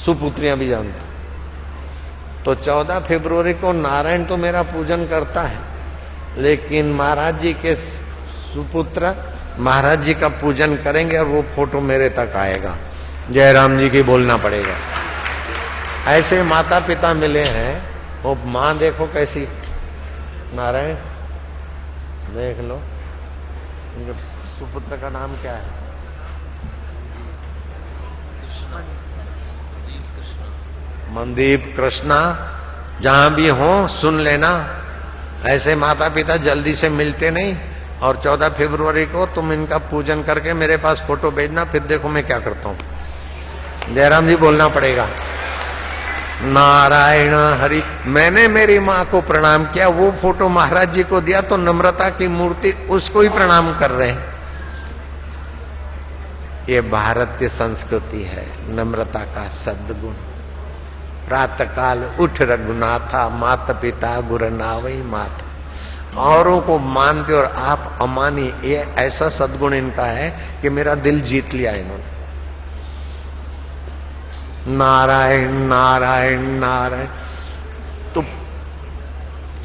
सुपुत्रियां भी जानता। तो 14 फरवरी को नारायण तो मेरा पूजन करता है, लेकिन महाराज जी के सुपुत्र महाराज जी का पूजन करेंगे और वो फोटो मेरे तक आएगा। जयराम जी की बोलना पड़ेगा। ऐसे माता पिता मिले हैं। वो माँ देखो कैसी, नारायण देख लो, उनके सुपुत्र का नाम क्या है? मनदीप कृष्णा। जहां भी हो सुन लेना, ऐसे माता पिता जल्दी से मिलते नहीं। और 14 फरवरी को तुम इनका पूजन करके मेरे पास फोटो भेजना, फिर देखो मैं क्या करता हूं। जयराम जी बोलना पड़ेगा। नारायण हरि। मैंने मेरी माँ को प्रणाम किया, वो फोटो महाराज जी को दिया, तो नम्रता की मूर्ति उसको ही प्रणाम कर रहे हैं। ये भारतीय संस्कृति है, नम्रता का सद्गुण। प्रातः काल उठ रघुनाथा, माता पिता गुरु नावई माता। औरों को मानते और आप अमानी, ये ऐसा सद्गुण इनका है कि मेरा दिल जीत लिया इन्होंने। नारायण नारायण नारायण। तो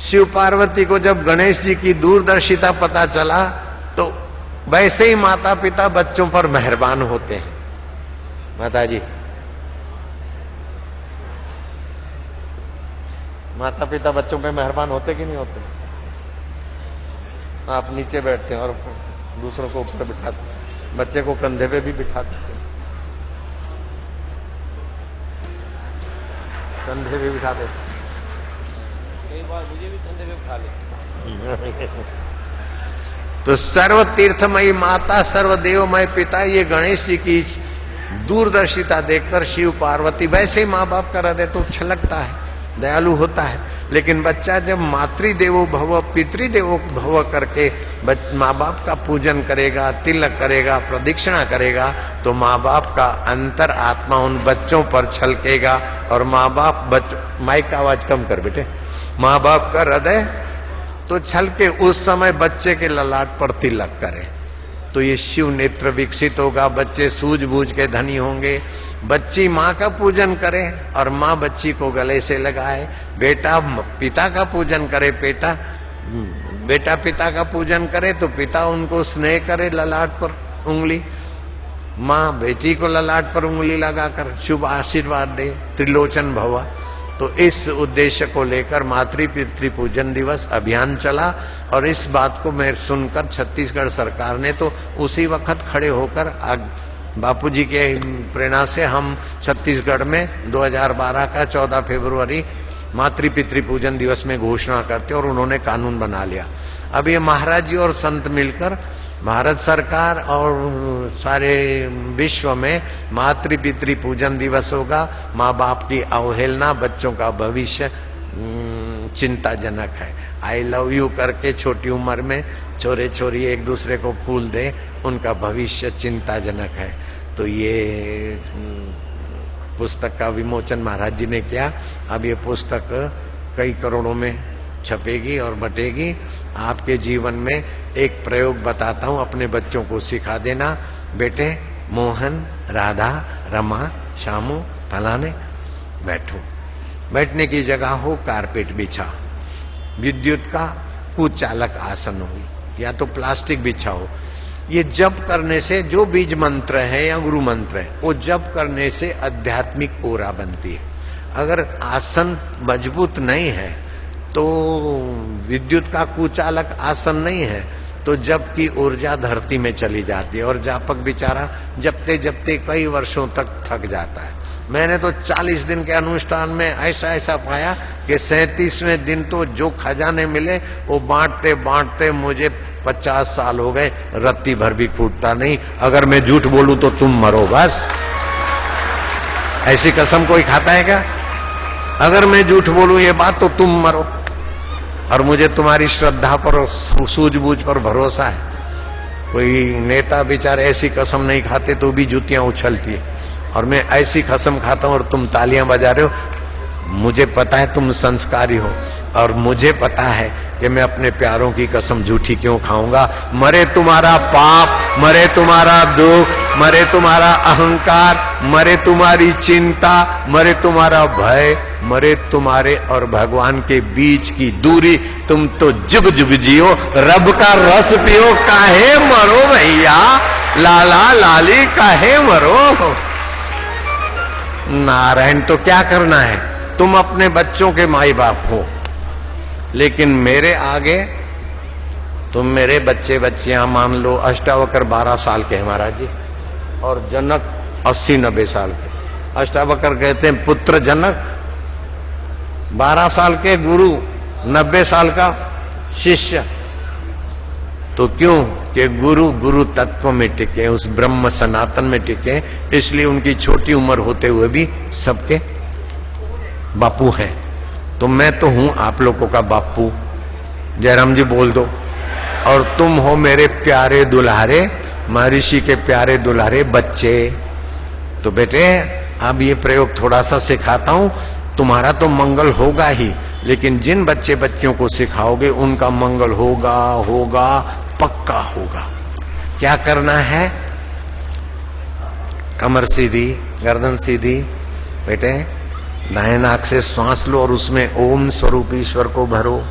शिव पार्वती को जब गणेश जी की दूरदर्शिता पता चला, तो वैसे ही माता पिता बच्चों पर मेहरबान होते हैं। माता जी, माता पिता बच्चों पे मेहरबान होते कि नहीं होते? आप नीचे बैठते हैं और दूसरों को ऊपर बिठाते हैं, बच्चे को कंधे पे भी बिठा देते हैं, कंधे पे बिठा देते। कई बार मुझे भी कंधे पे बिठा लेते। तो सर्व तीर्थमयी माता, सर्वदेवमय पिता, ये गणेश जी की दूरदर्शिता देखकर शिव पार्वती, वैसे ही माँ बाप का हृदय तो छलकता है, दयालु होता है। लेकिन बच्चा जब मातृदेवो भव पितृदेवो भव करके माँ बाप का पूजन करेगा, तिलक करेगा, प्रदक्षिणा करेगा, तो माँ बाप का अंतर आत्मा उन बच्चों पर छलकेगा। और माँ बाप माइक का आवाज कम कर बेटे, माँ बाप का हृदय तो छलके उस समय बच्चे के ललाट पर तिलक करे, तो ये शिव नेत्र विकसित होगा। बच्चे सूझबूझ के धनी होंगे। बच्ची माँ का पूजन करे और माँ बच्ची को गले से लगाए। बेटा पिता का पूजन करे, बेटा पिता का पूजन करे तो पिता उनको स्नेह करे, ललाट पर उंगली। माँ बेटी को ललाट पर उंगली लगाकर शुभ आशीर्वाद दे, त्रिलोचन भवा। तो इस उद्देश्य को लेकर मातृ पितृ पूजन दिवस अभियान चला। और इस बात को मैं सुनकर छत्तीसगढ़ सरकार ने तो उसी वक्त खड़े होकर बापूजी के प्रेरणा से हम छत्तीसगढ़ में 2012 का 14 फरवरी मातृ पितृ पूजन दिवस में घोषणा करते और उन्होंने कानून बना लिया। अब ये महाराज जी और संत मिलकर भारत सरकार और सारे विश्व में मातृ पितृ पूजन दिवस होगा। माँ बाप की अवहेलना, बच्चों का भविष्य चिंताजनक है। आई लव यू करके छोटी उम्र में छोरे छोरी एक दूसरे को फूल दे, उनका भविष्य चिंताजनक है। तो ये पुस्तक का विमोचन महाराज जी ने किया। अब ये पुस्तक कई करोड़ों में छपेगी और बटेगी। आपके जीवन में एक प्रयोग बताता हूँ, अपने बच्चों को सिखा देना। बेटे मोहन, राधा, रमा, श्यामू, फलाने बैठो। बैठने की जगह हो कारपेट बिछा, विद्युत का कुचालक आसन हो या तो प्लास्टिक बिछा हो। ये जप करने से, जो बीज मंत्र है या गुरु मंत्र है, वो जप करने से आध्यात्मिक ओरा बनती है। अगर आसन मजबूत नहीं है तो विद्युत का कुचालक आसन नहीं है तो जप की ऊर्जा धरती में चली जाती है और जापक बेचारा जपते जपते कई वर्षों तक थक जाता है। मैंने तो 40 दिन के अनुष्ठान में ऐसा पाया कि 37वें दिन तो जो खजाने मिले वो बांटते बांटते मुझे 50 साल हो गए, रत्ती भर भी फूटता नहीं। अगर मैं झूठ बोलूं तो तुम मरो बस। ऐसी कसम कोई खाता है क्या? अगर मैं झूठ बोलूं ये बात तो तुम मरो। और मुझे तुम्हारी श्रद्धा पर और सूझबूझ पर भरोसा है। कोई नेता बेचारे ऐसी कसम नहीं खाते तो भी जूतियां उछलती है, और मैं ऐसी कसम खाता हूं और तुम तालियां बजा रहे हो। मुझे पता है तुम संस्कारी हो, और मुझे पता है कि मैं अपने प्यारों की कसम झूठी क्यों खाऊंगा। मरे तुम्हारा पाप, मरे तुम्हारा दुख, मरे तुम्हारा अहंकार, मरे तुम्हारी चिंता, मरे तुम्हारा भय, मरे तुम्हारे और भगवान के बीच की दूरी। तुम तो जुग जुग जियो, रब का रस पियो, काहे मरो भैया, लाला लाली काहे मरो। नारायण तो क्या करना है, तुम अपने बच्चों के माई बाप हो, लेकिन मेरे आगे तुम मेरे बच्चे बच्चियां मान लो। अष्टावक्र 12 साल के हैं महाराज जी, और जनक 80-90 साल के। अष्टावक्र कहते हैं पुत्र जनक, 12 साल के गुरु, 90 साल का शिष्य। तो क्यों कि गुरु गुरु तत्व में टिके, उस ब्रह्म सनातन में टिके, इसलिए उनकी छोटी उम्र होते हुए भी सबके बापू हैं। तो मैं तो हूं आप लोगों का बापू, जयराम जी बोल दो। और तुम हो मेरे प्यारे दुल्हारे, महर्षि के प्यारे दुल्हारे बच्चे। तो बेटे अब ये प्रयोग थोड़ा सा सिखाता हूं, तुम्हारा तो मंगल होगा ही, लेकिन जिन बच्चे बच्चियों को सिखाओगे उनका मंगल होगा, होगा, पक्का होगा। क्या करना है, कमर सीधी, गर्दन सीधी। बेटे दाएं नाक से श्वास लो और उसमें ओम स्वरूप ईश्वर को भरो।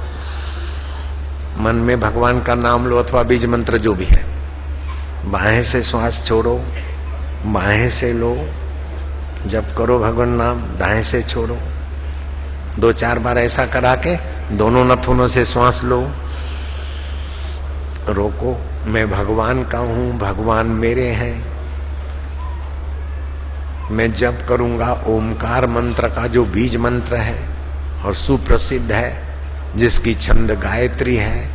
मन में भगवान का नाम लो अथवा बीज मंत्र जो भी है। बाएं से श्वास छोड़ो, बाएं से लो, जब करो भगवान नाम, दाएं से छोड़ो। 2-4 बार ऐसा करा के दोनों नथुनों से श्वास लो, रोको। मैं भगवान का हूं, भगवान मेरे हैं। मैं जप करूंगा ओमकार मंत्र का, जो बीज मंत्र है और सुप्रसिद्ध है, जिसकी छंद गायत्री है,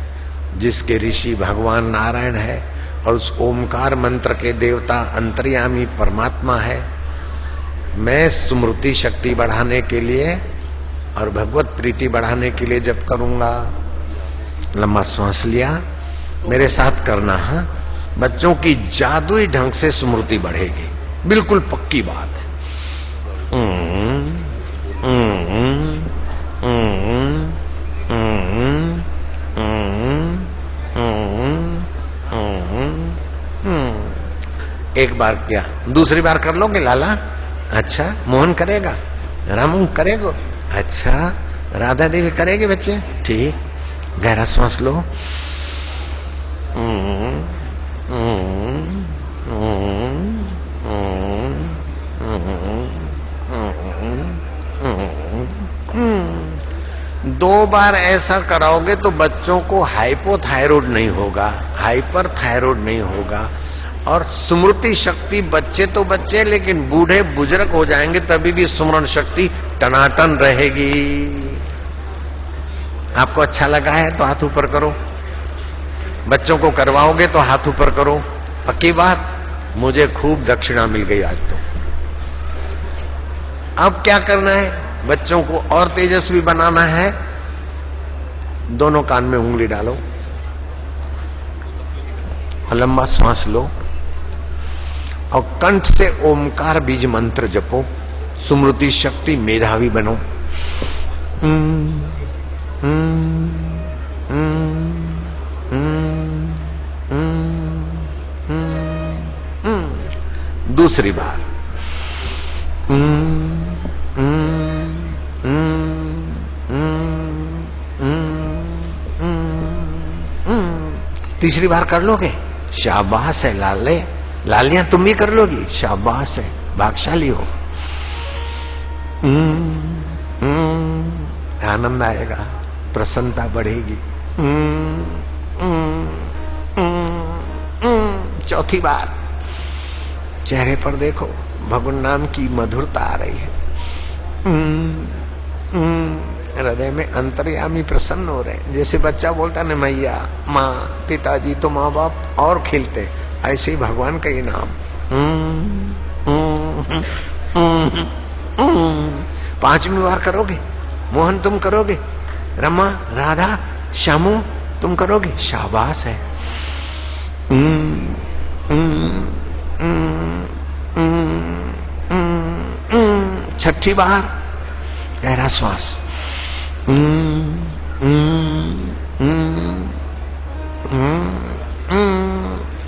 जिसके ऋषि भगवान नारायण है, और उस ओमकार मंत्र के देवता अंतर्यामी परमात्मा है। मैं स्मृति शक्ति बढ़ाने के लिए और भगवत प्रीति बढ़ाने के लिए जप करूंगा। लंबा श्वास लिया, मेरे साथ करना। हाँ, बच्चों की जादुई ढंग से स्मृति बढ़ेगी, बिल्कुल पक्की बात है। एक बार किया, दूसरी बार कर लोगे लाला? अच्छा, मोहन करेगा, रामू करेगा, अच्छा, राधा देवी करेगी बच्चे? ठीक, गहरा श्वास लो। दो बार ऐसा कराओगे तो बच्चों को हाइपोथायराइड नहीं होगा, हाइपर थायराइड नहीं होगा, और स्मृति शक्ति, बच्चे तो बच्चे लेकिन बूढ़े बुजुर्ग हो जाएंगे तभी भी स्मरण शक्ति टनाटन रहेगी। आपको अच्छा लगा है तो हाथ ऊपर करो, बच्चों को करवाओगे तो हाथ ऊपर करो। पक्की बात, मुझे खूब दक्षिणा मिल गई आज तो। अब क्या करना है, बच्चों को और तेजस्वी बनाना है। दोनों कान में उंगली डालो, लंबा श्वास लो और कंठ से ओमकार बीज मंत्र जपो। स्मृति शक्ति मेधावी बनो। दूसरी बार तीसरी बार कर लोगे? शाबाश है लाले, लालियां तुम भी कर लोगी, शाबाश है, भाग्यशाली हो। आनंद आएगा, प्रसन्नता बढ़ेगी। चौथी बार चेहरे पर देखो, भगवान नाम की मधुरता आ रही है। हृदय में अंतर्यामी प्रसन्न हो रहे हैं। जैसे बच्चा बोलता है ना, मैया, माँ, पिताजी, तो माँ बाप और खिलते, ऐसे ही भगवान का ये नाम। 5वीं बार करोगे? मोहन तुम करोगे? रमा, राधा, श्यामू तुम करोगे? शाबाश है। 6ठी बार गहरा श्वास।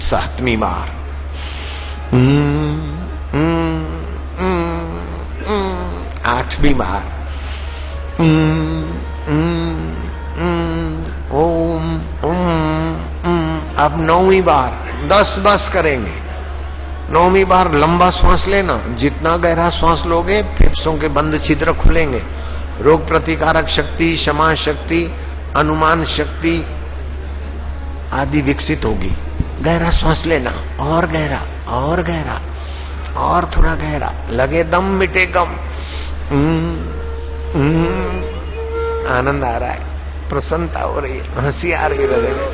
7वीं बार 8वीं बार ओम अब 9वीं बार 10 बस करेंगे। 9वीं बार लंबा श्वास लेना, जितना गहरा श्वास लोगे फेफड़ों के बंद छिद्र खुलेंगे, रोग प्रतिकारक शक्ति, क्षमा शक्ति, अनुमान शक्ति आदि विकसित होगी। गहरा श्वास लेना, और गहरा और गहरा और थोड़ा गहरा, लगे दम मिटे गम। आनंद आ रहा है, प्रसन्नता हो रही है, हंसी आ रही है हृदय में।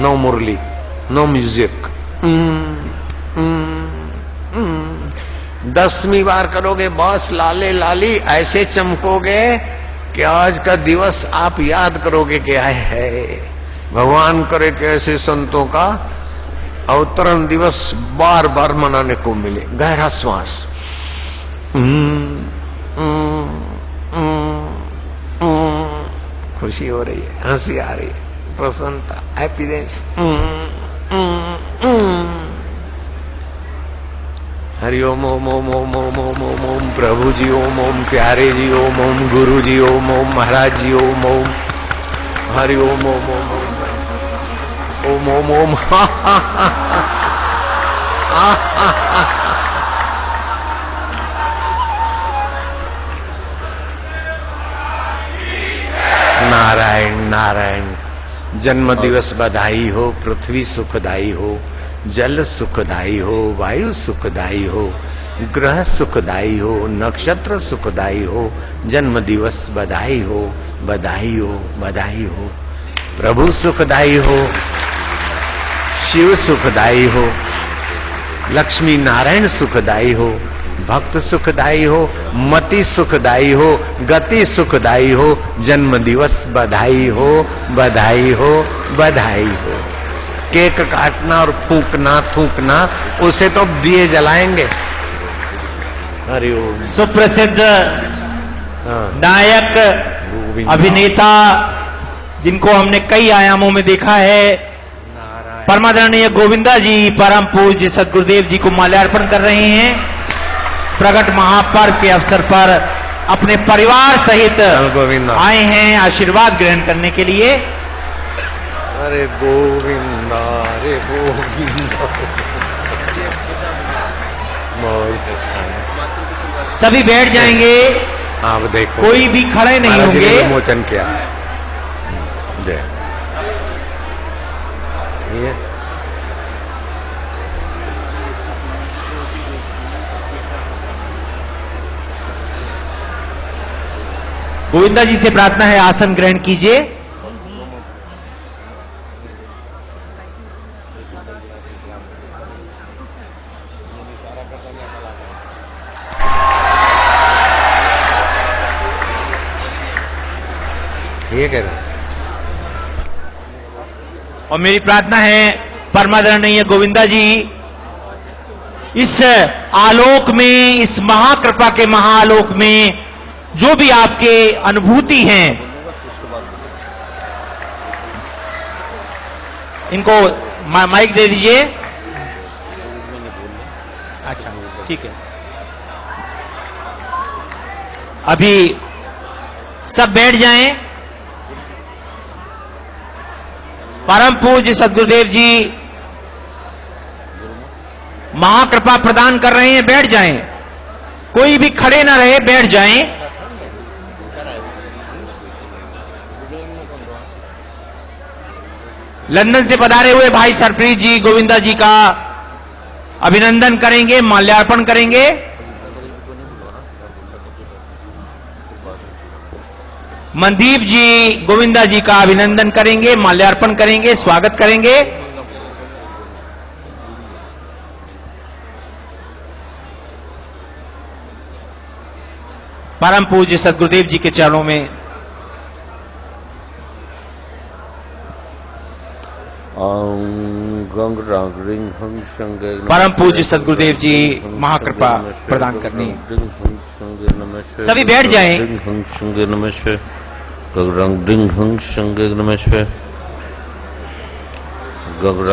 नो मुरली, नो म्यूजिक। 10वीं बार करोगे बस लाले लाली ऐसे चमकोगे कि आज का दिवस आप याद करोगे कि आए है। भगवान करे कि ऐसे संतों का अवतरण दिवस बार बार मनाने को मिले। गहरा श्वास, खुशी हो रही है, हंसी आ रही है, प्रसन्नता, हैप्पीनेस। हरि ओम ओम ओम ओम ओम ओम ओम ओम प्रभु जी ओम ओम प्यारे जी ओम ओम गुरु जी ओम ओम महाराज जी ओम ओम हरि ओम ओम ओम ओम ओम ओम। नारायण नारायण। जन्म दिवस बधाई हो, पृथ्वी सुखदाई हो, जल सुखदाई हो, वायु सुखदाई हो, ग्रह सुखदाई हो, नक्षत्र सुखदाई हो। जन्म दिवस बधाई हो, बधाई हो, बधाई हो। प्रभु सुखदाई हो, शिव सुखदाई हो, लक्ष्मी नारायण सुखदाई हो, भक्त सुखदाई हो, मति सुखदाई हो, गति सुखदाई हो। जन्म दिवस बधाई हो, बधाई हो, बधाई हो। केक काटना और फूकना थूकना, उसे तो दिए जलाएंगे। हरिओम। सुप्रसिद्ध नायक, अभिनेता, जिनको हमने कई आयामों में देखा है, परमादरणीय गोविंदा जी परम पूज्य सदगुरुदेव जी को माल्यार्पण कर रहे हैं। प्रगट महापर्व के अवसर पर अपने परिवार सहित आए हैं आशीर्वाद ग्रहण करने के लिए। अरे गोविंदा, अरे गोविंदा। सभी बैठ जाएंगे, आप देखो, कोई भी खड़े नहीं होंगे। विमोचन किया जय। गोविंदा जी से प्रार्थना है आसन ग्रहण कीजिए। ये कह रहे और मेरी प्रार्थना है परमादरणीय गोविंदा जी, इस आलोक में, इस महाकृपा के महाआलोक में जो भी आपके अनुभूति हैं, इनको माइक दे दीजिए। अच्छा ठीक है। अभी सब बैठ जाएं। परम पूज्य सदगुरुदेव जी महाकृपा प्रदान कर रहे हैं, बैठ जाएं। कोई भी खड़े ना रहे, बैठ जाएं। लंदन से पधारे हुए भाई सरप्रीत जी गोविंदा जी का अभिनंदन करेंगे, माल्यार्पण करेंगे। मनदीप जी गोविंदा जी का अभिनंदन करेंगे, माल्यार्पण करेंगे, स्वागत करेंगे। परम पूज्य सदगुरुदेव जी के चरणों में परम पूज्य सदगुरुदेव जी महाकृपा प्रदान करनी। सभी बैठ जाएं। गगरंग डिंग हंग शंगे नमस्ते।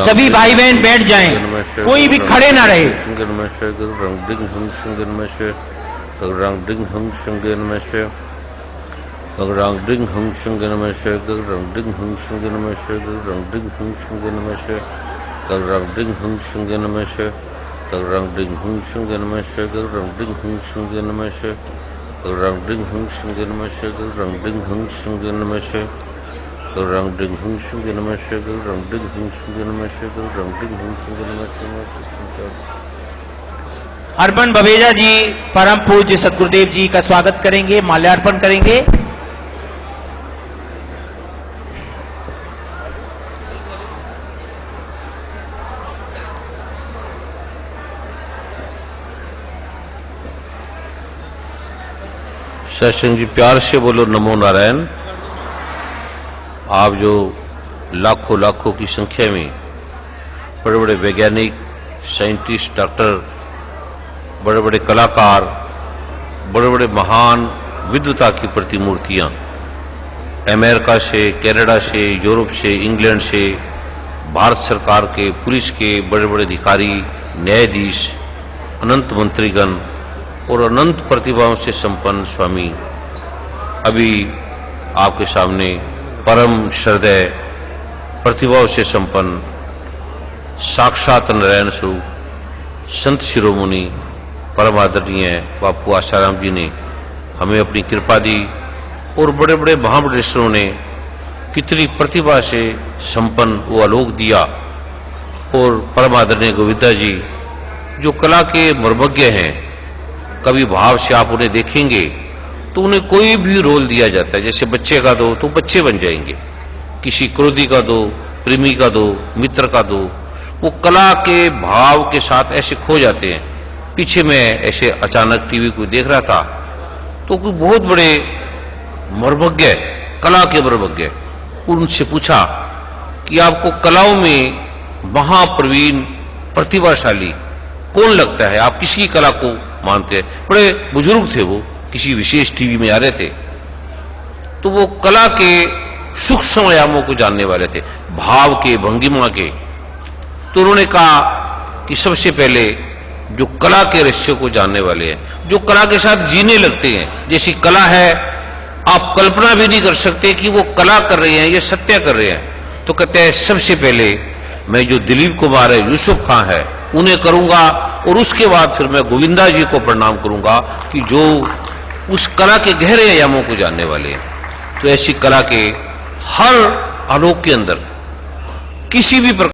सभी भाई बहन बैठ जाएं, कोई भी खड़े ना रहे। नमस्ते गगरंग डिंग हंग शंगे नमस्ते। गगरंग डिंग हंग शंगे नमस्ते। गगरंग डिंग हंग शंगे नमस्ते। गगरंग डिंग हंग शंगे नमस्ते। गगरंग डिंग हंग शंगे नमस्ते। गगरंग डिंग हंग शंगे नमस्ते। गगरंग डिंग हंग शंगे नमस्ते। गगरंग डिंग हंग शंगे नमस्ते। गगरंग डिंग हंग शंगे नमस्ते। गगरंग डिंग हंग शंगे नमस्ते। गगरंग डिंग हंग शंगे नमस्ते। गगरंग डिंग हंग शंगे नमस्ते। गगरंग डिंग हंग शंगे नमस्ते। अर्पण बवेजा जी परम पूज्य सदगुरुदेव जी का स्वागत करेंगे, माल्यार्पण करेंगे। सत्संग जी प्यार से बोलो नमो नारायण। आप जो लाखों लाखों की संख्या में बड़े बड़े वैज्ञानिक, साइंटिस्ट, डॉक्टर, बड़े बड़े कलाकार, बड़े बड़े महान विद्वता की प्रतिमूर्तियां अमेरिका से, कनाडा से, यूरोप से, इंग्लैंड से, भारत सरकार के, पुलिस के बड़े बड़े अधिकारी, न्यायाधीश, अनंत मंत्रीगण और अनंत प्रतिभाओं से संपन्न स्वामी अभी आपके सामने परम श्रद्धेय प्रतिभाओं से संपन्न साक्षात नारायण स्वरूप संत शिरोमणि परम आदरणीय बापू आसाराम जी ने हमें अपनी कृपा दी और बड़े बड़े महाबलेश्वरों ने कितनी प्रतिभा से संपन्न वो आलोक दिया। और परम आदरणीय गोविंदा जी जो कला के मर्मज्ञ हैं, कभी भाव से आप उन्हें देखेंगे तो उन्हें कोई भी रोल दिया जाता है, जैसे बच्चे का दो तो बच्चे बन जाएंगे, किसी क्रोधी का दो, प्रेमी का दो, मित्र का दो, वो कला के भाव के साथ ऐसे खो जाते हैं। पीछे मैं ऐसे अचानक टीवी को देख रहा था तो कोई बहुत बड़े मर्मज्ञ, कला के मर्मज्ञ, उनसे पूछा कि आपको कलाओं में महाप्रवीण प्रतिभाशाली कौन लगता है, आप किसकी कला को मानते हैं? बड़े बुजुर्ग थे, वो किसी विशेष टीवी में आ रहे थे तो वो कला के सूक्ष्म आयामों को जानने वाले थे, भाव के, भंगिमा के। तो उन्होंने कहा कि सबसे पहले जो कला के रहस्यों को जानने वाले हैं, जो कला के साथ जीने लगते हैं, जैसी कला है आप कल्पना भी नहीं कर सकते कि वो कला कर रहे हैं, ये सत्य कर रहे हैं। तो कहते हैं सबसे पहले मैं जो दिलीप कुमार है, यूसुफ खां है, उन्हें करूंगा और उसके बाद फिर मैं गोविंदा जी को प्रणाम करूंगा कि जो उस कला के गहरे आयामों को जानने वाले हैं। तो ऐसी कला के हर आलोक के अंदर किसी भी प्रकार